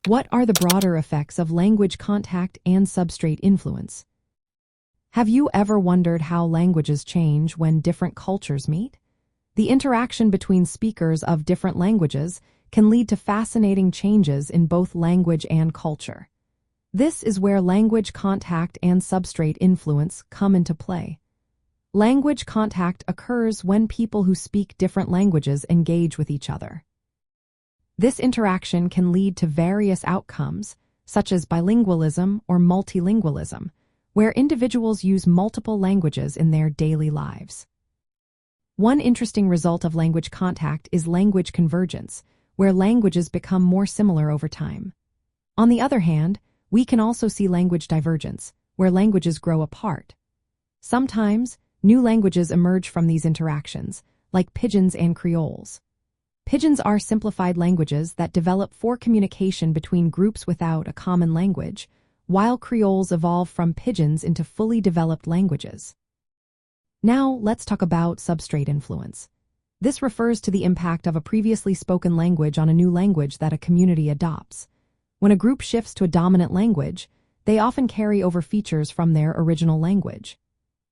What are the broader effects of language contact and substrate influence? Have you ever wondered how languages change when different cultures meet? The interaction between speakers of different languages can lead to fascinating changes in both language and culture. This is where language contact and substrate influence come into play. Language contact occurs when people who speak different languages engage with each other. This interaction can lead to various outcomes, such as bilingualism or multilingualism, where individuals use multiple languages in their daily lives. One interesting result of language contact is language convergence, where languages become more similar over time. On the other hand, we can also see language divergence, where languages grow apart. Sometimes, new languages emerge from these interactions, like Pidgins and Creoles. Pidgins are simplified languages that develop for communication between groups without a common language, while Creoles evolve from Pidgins into fully developed languages. Now, let's talk about substrate influence. This refers to the impact of a previously spoken language on a new language that a community adopts. When a group shifts to a dominant language, they often carry over features from their original language.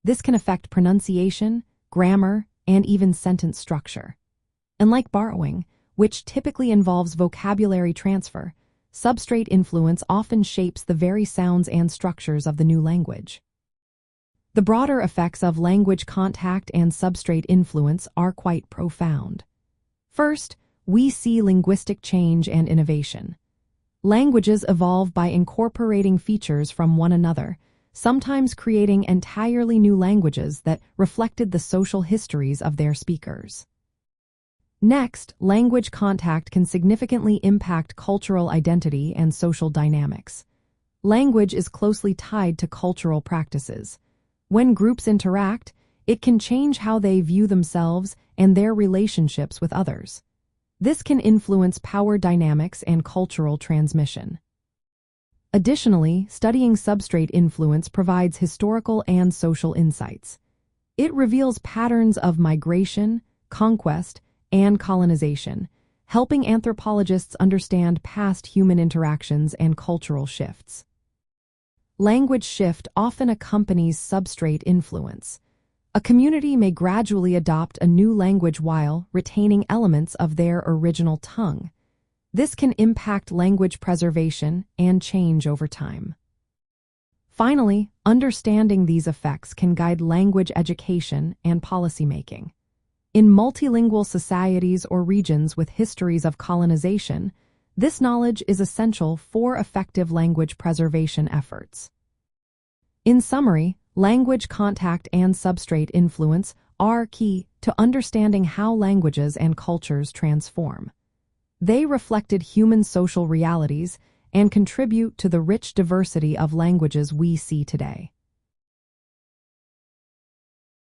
This can affect pronunciation, grammar, and even sentence structure. Unlike borrowing, which typically involves vocabulary transfer, substrate influence often shapes the very sounds and structures of the new language. The broader effects of language contact and substrate influence are quite profound. First, we see linguistic change and innovation. Languages evolve by incorporating features from one another, sometimes creating entirely new languages that reflected the social histories of their speakers. Next, language contact can significantly impact cultural identity and social dynamics. Language is closely tied to cultural practices. When groups interact, it can change how they view themselves and their relationships with others. This can influence power dynamics and cultural transmission. Additionally, studying substrate influence provides historical and social insights. It reveals patterns of migration, conquest, and colonization, helping anthropologists understand past human interactions and cultural shifts. Language shift often accompanies substrate influence. A community may gradually adopt a new language while retaining elements of their original tongue. This can impact language preservation and change over time. Finally, understanding these effects can guide language education and policymaking. In multilingual societies or regions with histories of colonization, this knowledge is essential for effective language preservation efforts. In summary, language contact and substrate influence are key to understanding how languages and cultures transform. They reflected human social realities and contribute to the rich diversity of languages we see today.